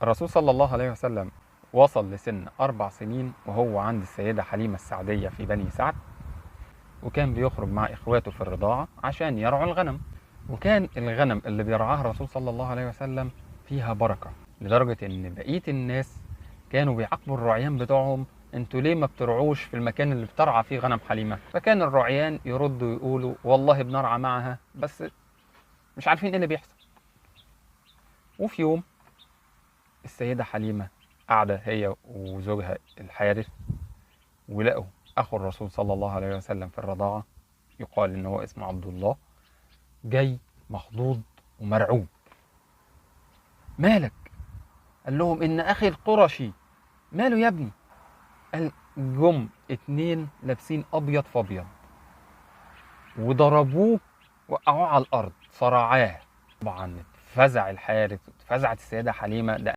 الرسول صلى الله عليه وسلم وصل لسن 4 سنين وهو عند السيدة حليمة السعدية في بني سعد، وكان بيخرج مع إخواته في الرضاعة عشان يرعوا الغنم. وكان الغنم اللي بيرعاها الرسول صلى الله عليه وسلم فيها بركة، لدرجة إن بقية الناس كانوا بيعاقبوا الرعيان بتوعهم: انتوا ليه ما بترعوش في المكان اللي بترعى فيه غنم حليمة؟ فكان الرعيان يردوا يقولوا: والله بنرعى معها بس مش عارفين ايه اللي بيحصل. وفي يوم السيدة حليمة قاعدة هي وزوجها الحارث، ولقوا أخو الرسول صلى الله عليه وسلم في الرضاعة، يقال إن هو اسمه عبد الله، جاي مخضوض ومرعوب. مالك؟ قال لهم: إن أخي القرشي. ماله يا ابني؟ قال: جم 2 لابسين أبيض في أبيض وضربوه، وقعوه على الأرض، صرعاه. طبعا اتفزع الحارث واتفزعت السيدة حليمة. ده